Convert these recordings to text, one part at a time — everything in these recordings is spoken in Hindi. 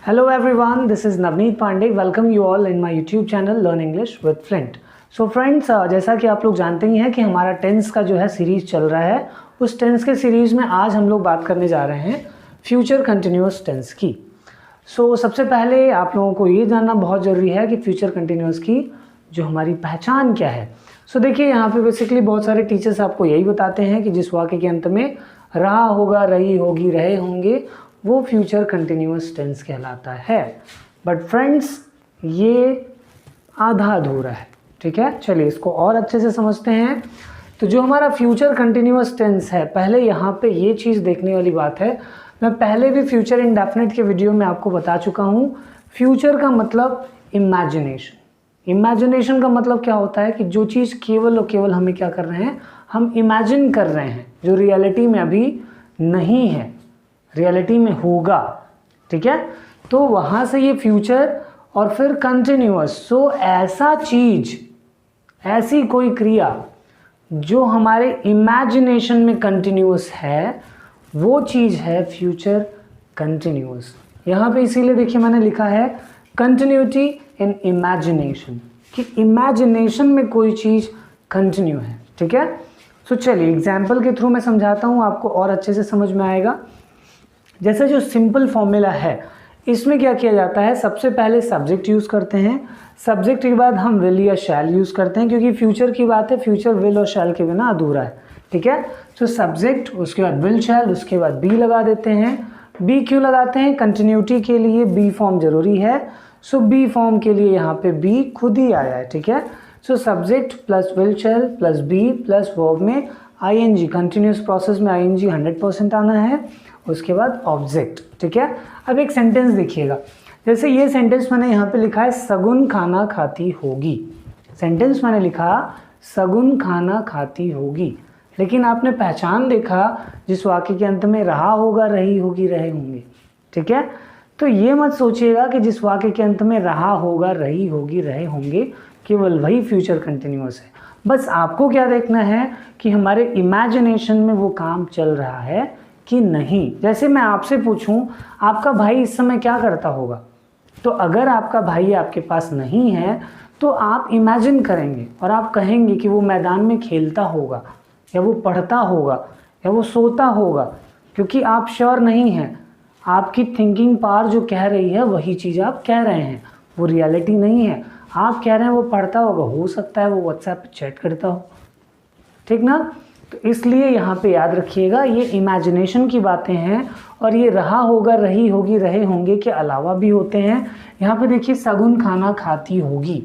Hello everyone, this is Navneet Pandey. Welcome you all in my YouTube channel Learn English with Flint. So friends, जैसा कि आप लोग जानते ही हैं कि हमारा टेंस का जो है सीरीज़ चल रहा है। उस टेंस के सीरीज़ में आज हम लोग बात करने जा रहे हैं फ्यूचर कंटिन्यूअस टेंस की। सबसे पहले आप लोगों को ये जानना बहुत ज़रूरी है कि फ्यूचर कंटिन्यूअस की जो हमारी पहचान क्या है। देखिए यहाँ पे बेसिकली बहुत सारे टीचर्स आपको यही बताते हैं कि जिस वाक्य के अंत में रहा होगा, रही होगी, रहे होंगे, वो फ्यूचर कंटिन्यूअस टेंस कहलाता है। बट फ्रेंड्स, ये आधा अधूरा है, ठीक है। चलिए इसको और अच्छे से समझते हैं। तो जो हमारा फ्यूचर कंटिन्यूअस टेंस है, पहले यहाँ पे ये चीज़ देखने वाली बात है। मैं पहले भी फ्यूचर इंडेफिनिट के वीडियो में आपको बता चुका हूँ। फ्यूचर का मतलब इमेजिनेशन। इमेजिनेशन का मतलब क्या होता है कि जो चीज़ केवल और केवल हमें क्या कर रहे हैं, हम इमेजिन कर रहे हैं, जो रियलिटी में अभी नहीं है, रियलिटी में होगा, ठीक है। तो वहाँ से ये फ्यूचर और फिर कंटिन्यूअस। ऐसा चीज़, ऐसी कोई क्रिया जो हमारे इमेजिनेशन में कंटिन्यूअस है, वो चीज़ है फ्यूचर कंटिन्यूअस। यहाँ पे इसीलिए देखिए मैंने लिखा है कंटिन्यूटी इन इमेजिनेशन, कि इमेजिनेशन में कोई चीज़ कंटिन्यू है, ठीक है। चलिए एग्जाम्पल के थ्रू मैं समझाता हूँ, आपको और अच्छे से समझ में आएगा। जैसे जो सिंपल फॉर्मूला है, इसमें क्या किया जाता है, सबसे पहले सब्जेक्ट यूज़ करते हैं, सब्जेक्ट के बाद हम विल या शैल यूज़ करते हैं, क्योंकि फ्यूचर की बात है, फ्यूचर विल और शैल के बिना अधूरा है, ठीक है। सब्जेक्ट, उसके बाद विल शैल, उसके बाद बी लगा देते हैं। बी क्यों लगाते हैं? कंटिन्यूटी के लिए बी फॉर्म जरूरी है। बी फॉर्म के लिए यहाँ पे बी खुद ही आया है, ठीक है। Subject plus will shall plus be plus verb में आईएनजी, कंटिन्यूस प्रोसेस में आईएनजी 100% आना है। उसके बाद ऑब्जेक्ट, ठीक है। अब एक सेंटेंस देखिएगा, जैसे ये सेंटेंस मैंने यहाँ पे लिखा है सगुन खाना खाती होगी। सेंटेंस मैंने लिखा सगुन खाना खाती होगी, लेकिन आपने पहचान देखा जिस वाक्य के अंत में रहा होगा, रही होगी, रहे होंगे, ठीक है। तो ये मत सोचिएगा कि जिस वाक्य के अंत में रहा होगा, रही होगी, रहे होंगे, केवल वही फ्यूचर कंटिन्यूअस है। बस आपको क्या देखना है कि हमारे इमेजिनेशन में वो काम चल रहा है कि नहीं। जैसे मैं आपसे पूछूं, आपका भाई इस समय क्या करता होगा, तो अगर आपका भाई आपके पास नहीं है तो आप इमेजिन करेंगे और आप कहेंगे कि वो मैदान में खेलता होगा, या वो पढ़ता होगा, या वो सोता होगा, क्योंकि आप श्योर नहीं हैं। आपकी थिंकिंग पावर जो कह रही है वही चीज़ आप कह रहे हैं, वो रियलिटी नहीं है। आप कह रहे हैं वो पढ़ता होगा, हो सकता है वो व्हाट्सएप पे चैट करता हो, ठीक ना। तो इसलिए यहाँ पे याद रखिएगा, ये इमेजिनेशन की बातें हैं, और ये रहा होगा, रही होगी, रहे होंगे के अलावा भी होते हैं। यहाँ पे देखिए सगुन खाना खाती होगी।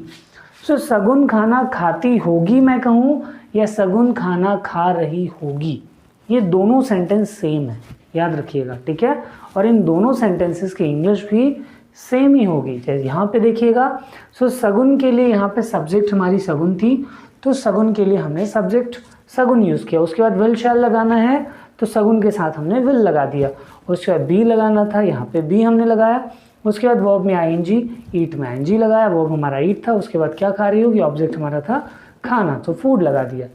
सगुन खाना खाती होगी मैं कहूँ, या सगुन खाना खा रही होगी, ये दोनों सेंटेंस सेम है, याद रखिएगा, ठीक है। और इन दोनों सेंटेंसेस की इंग्लिश भी सेम ही होगी। जैसे यहाँ पे देखिएगा, सगुन के लिए यहाँ पे सब्जेक्ट हमारी सगुन थी, तो सगुन के लिए हमने सब्जेक्ट सगुन यूज़ किया। उसके बाद विल शैल लगाना है, तो सगुन के साथ हमने विल लगा दिया। उसके बाद बी लगाना था, यहाँ पे बी हमने लगाया। उसके बाद वर्ब में आईएनजी, ईट में आईएनजी लगाया, वर्ब हमारा ईट था। उसके बाद क्या खा रही होगी, ऑब्जेक्ट हमारा था खाना, तो फूड लगा दिया।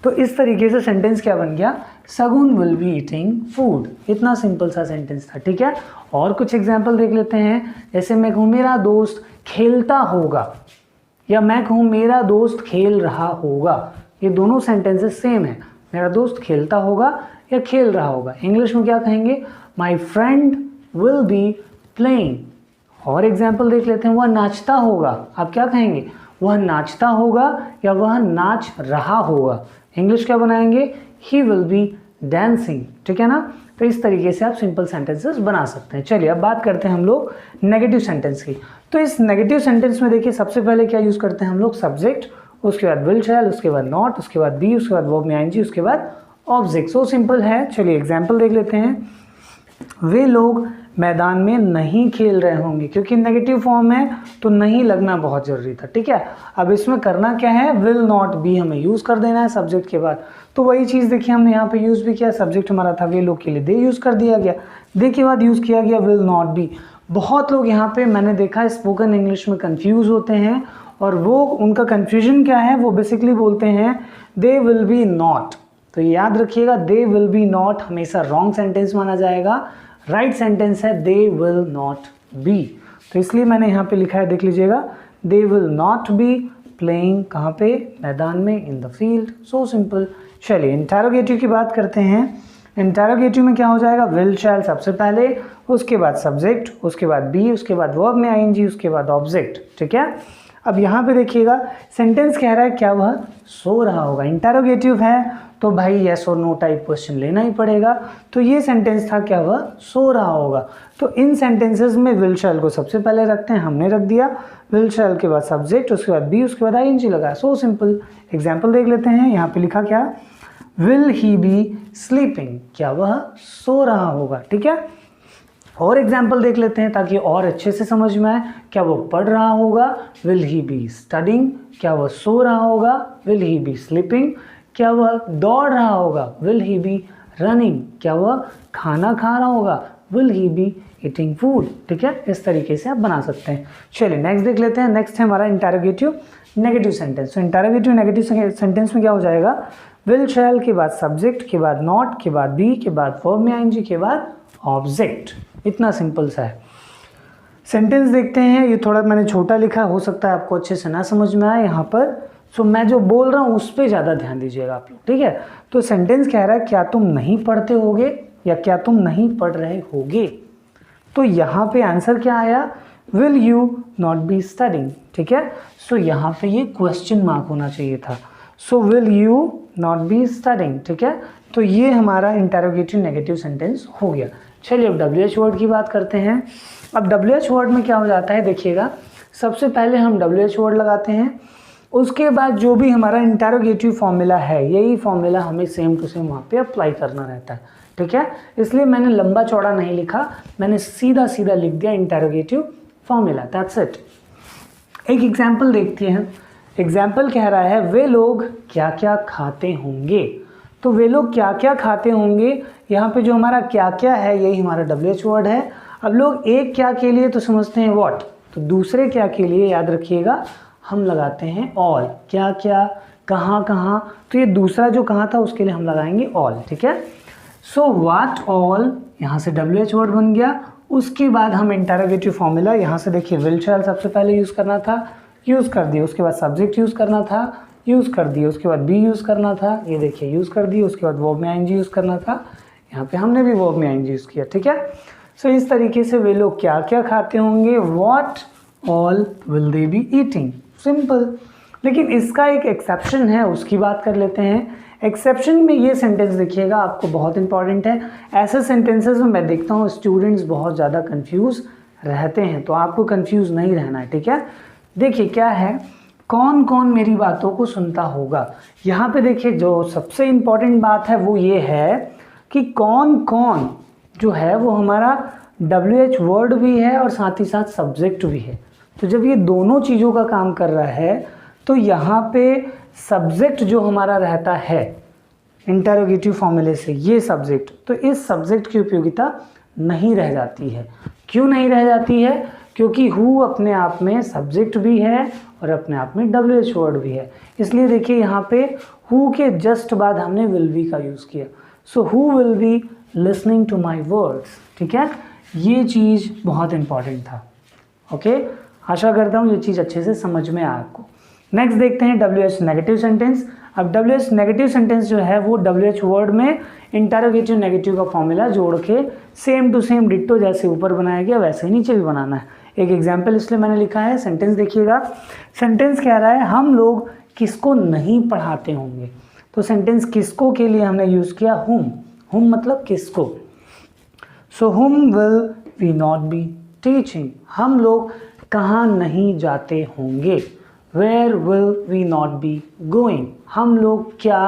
तो इस तरीके से सेंटेंस क्या बन गया, सगुन विल बी ईटिंग फूड। इतना सिंपल सा सेंटेंस था, ठीक है। और कुछ एग्जाम्पल देख लेते हैं। जैसे मैं कहूँ मेरा दोस्त खेलता होगा, या मैं कहूँ मेरा दोस्त खेल रहा होगा, ये दोनों सेंटेंसेस सेम है। मेरा दोस्त खेलता होगा या खेल रहा होगा। इंग्लिश में क्या कहेंगे, my friend will be playing. और एग्जाम्पल देख लेते हैं, वह नाचता होगा, आप क्या कहेंगे, वह नाचता होगा या वह नाच रहा होगा। इंग्लिश क्या बनाएंगे, ही विल बी डांसिंग, ठीक है ना। तो इस तरीके से आप सिंपल सेंटेंसेस बना सकते हैं। चलिए अब बात करते हैं हम लोग नेगेटिव सेंटेंस की। तो इस नेगेटिव सेंटेंस में देखिए सबसे पहले क्या यूज़ करते हैं हम लोग, सब्जेक्ट, उसके बाद विल शैल, उसके बाद नॉट, उसके बाद बी, उसके बाद वर्ब में आईएनजी, उसके बाद ऑब्जेक्ट। सिंपल है। चलिए एग्जाम्पल देख लेते हैं। वे लोग मैदान में नहीं खेल रहे होंगे, क्योंकि नेगेटिव फॉर्म है तो नहीं लगना बहुत ज़रूरी था, ठीक है। अब इसमें करना क्या है, विल नॉट बी हमें यूज़ कर देना है सब्जेक्ट के बाद। तो वही चीज़ देखिए हमने यहाँ पे यूज़ भी किया, सब्जेक्ट हमारा था वे लोग के लिए दे यूज़ कर दिया गया, दे के बाद यूज़ किया गया विल नॉट बी। बहुत लोग यहाँ पे मैंने देखा स्पोकन इंग्लिश में कन्फ्यूज़ होते हैं, और वो उनका कन्फ्यूजन क्या है, वो बेसिकली बोलते हैं दे विल बी नॉट। तो याद रखिएगा, दे विल बी नॉट हमेशा रॉन्ग सेंटेंस माना जाएगा। राइट सेंटेंस है दे विल नॉट बी, तो इसलिए मैंने यहाँ पे लिखा है, देख लीजिएगा, they will not be playing, कहाँ पे, मैदान में, in the field. So simple. चलिए इंटरोगेटिव की बात करते हैं। इंटरोगेटिव में क्या हो जाएगा, विल शैल सबसे पहले, उसके बाद सब्जेक्ट, उसके बाद बी, उसके बाद वर्ब में आईएनजी, उसके बाद ऑब्जेक्ट। ठीक है, अब यहाँ पे देखिएगा सेंटेंस कह रहा है क्या वह सो रहा होगा। इंटरोगेटिव है तो भाई यस और नो टाइप क्वेश्चन लेना ही पड़ेगा। तो ये सेंटेंस था क्या वह सो रहा होगा। तो इन सेंटेंसेस में विल शैल को सबसे पहले रखते हैं, हमने रख दिया विल शैल के बाद सब्जेक्ट, उसके बाद बी, उसके बाद आईएनजी लगा। So simple. एग्जाम्पल देख लेते हैं, यहाँ पे लिखा क्या, विल ही बी स्लीपिंग, क्या वह सो रहा होगा। ठीक है, और एग्जाम्पल देख लेते हैं ताकि और अच्छे से समझ में आए। क्या वो पढ़ रहा होगा, विल ही बी स्टडिंग, क्या वह सो रहा होगा, विल ही बी स्लीपिंग, क्या वह दौड़ रहा होगा, विल ही बी रनिंग, क्या वह खाना खा रहा होगा, will he be eating food. ठीक है, इस तरीके से आप बना सकते हैं। चलिए नेक्स्ट देख लेते हैं। नेक्स्ट है हमारा इंटरोगेटिव नेगेटिव सेंटेंस। तो इंटरोगेटिव नेगेटिव सेंटेंस में क्या हो जाएगा, विल शैल के बाद सब्जेक्ट, के बाद नॉट, के बाद बी, के बाद वर्ब में आईएनजी, के बाद ऑब्जेक्ट। इतना सिंपल सा है। सेंटेंस देखते हैं, ये थोड़ा मैंने छोटा लिखा, हो सकता है आपको अच्छे से ना समझ में आए यहाँ पर। सो मैं जो बोल रहा हूँ उस पर ज़्यादा ध्यान दीजिएगा आप लोग। ठीक है, तो सेंटेंस कह रहा है क्या तुम नहीं पढ़ते होगे या क्या तुम नहीं पढ़ रहे होगे। तो यहाँ पे आंसर क्या आया, will you not be studying. ठीक है, सो यहाँ पे ये क्वेश्चन मार्क होना चाहिए था। So will you not be studying. ठीक है, तो ये हमारा इंटरोगेटिव नेगेटिव सेंटेंस हो गया। चलिए अब WH वर्ड की बात करते हैं। अब WH वर्ड में क्या हो जाता है, देखिएगा, सबसे पहले हम WH वर्ड लगाते हैं, उसके बाद जो भी हमारा इंटरोगेटिव फॉर्मूला है, यही फॉर्मूला हमें सेम टू सेम वहाँ पे अप्लाई करना रहता है। ठीक है, इसलिए मैंने लंबा चौड़ा नहीं लिखा, मैंने सीधा सीधा लिख दिया इंटरोगेटिव फॉर्मूला, दैट्स इट। एक एग्जाम्पल देखते हैं। एग्जाम्पल कह रहा है वे लोग क्या क्या खाते होंगे। तो वे लोग क्या क्या खाते होंगे, यहाँ पे जो हमारा क्या क्या है यही हमारा WH वर्ड है। अब लोग एक क्या के लिए तो समझते हैं व्हाट, तो दूसरे क्या के लिए याद रखिएगा हम लगाते हैं ऑल। क्या क्या, कहाँ कहाँ, तो ये दूसरा जो कहाँ था उसके लिए हम लगाएंगे ऑल। ठीक है, सो व्हाट ऑल, यहाँ से WH वर्ड बन गया। उसके बाद हम इंटरोगेटिव फॉर्मूला, यहाँ से देखिए विल शैल सबसे पहले यूज़ करना था, यूज़ कर दिए, उसके बाद सब्जेक्ट यूज़ करना था, यूज़ कर दिए, उसके बाद बी यूज़ करना था, ये देखिए यूज़ कर दिए, उसके बाद वर्ब में आईएनजी यूज़ करना था, यहाँ पे हमने भी वर्ब में आईएनजी यूज़ किया। ठीक है, सो इस तरीके से वे लोग क्या क्या खाते होंगे, what all will they be eating, simple. लेकिन इसका एक एक्सेप्शन है, उसकी बात कर लेते हैं। एक्सेप्शन में ये सेंटेंस देखिएगा, आपको बहुत इंपॉर्टेंट है। ऐसे सेंटेंसेस में मैं देखता हूँ स्टूडेंट्स बहुत ज़्यादा कंफ्यूज रहते हैं, तो आपको कंफ्यूज नहीं रहना है। ठीक है, देखिए क्या है, कौन कौन मेरी बातों को सुनता होगा। यहाँ पे देखिए जो सबसे इम्पॉर्टेंट बात है वो ये है कि कौन कौन जो है वो हमारा WH वर्ड भी है और साथ ही साथ सब्जेक्ट भी है। तो जब ये दोनों चीज़ों का काम कर रहा है तो यहाँ पे सब्जेक्ट जो हमारा रहता है इंटरोगेटिव फॉर्मूले से, ये सब्जेक्ट, तो इस सब्जेक्ट की उपयोगिता नहीं रह जाती है। क्यों नहीं रह जाती है, क्योंकि हु अपने आप में सब्जेक्ट भी है और अपने आप में WH वर्ड भी है। इसलिए देखिए यहाँ पे हु के जस्ट बाद हमने विल बी का यूज़ किया। So who will be listening to my words. ठीक है, ये चीज़ बहुत इंपॉर्टेंट था। ओके, आशा करता हूँ ये चीज़ अच्छे से समझ में आए आपको। नेक्स्ट देखते हैं WH नेगेटिव सेंटेंस। अब WH नेगेटिव सेंटेंस जो है वो WH वर्ड में इंटरोगेटिव नेगेटिव का फॉर्मूला जोड़ के सेम टू सेम डिट्टो जैसे ऊपर बनाया गया वैसे ही नीचे भी बनाना है। एक एग्जाम्पल इसलिए मैंने लिखा है, सेंटेंस देखिएगा। सेंटेंस कह रहा है हम लोग किसको नहीं पढ़ाते होंगे। तो सेंटेंस किसको के लिए हमने यूज़ किया हुम। हुम मतलब किसको। So whom will we not be teaching, हम लोग कहाँ नहीं जाते होंगे। Where will we not be going, हम लोग क्या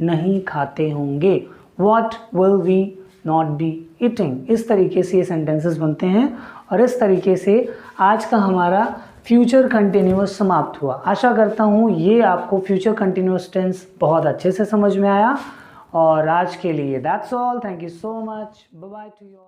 नहीं खाते होंगे। What will we not be eating. इस तरीके से ये सेंटेंसेस बनते हैं और इस तरीके से आज का हमारा फ्यूचर कंटिन्यूअस समाप्त हुआ। आशा करता हूँ ये आपको फ्यूचर कंटिन्यूअस टेंस बहुत अच्छे से समझ में आया। और आज के लिए that's all, thank you so much, bye bye to you.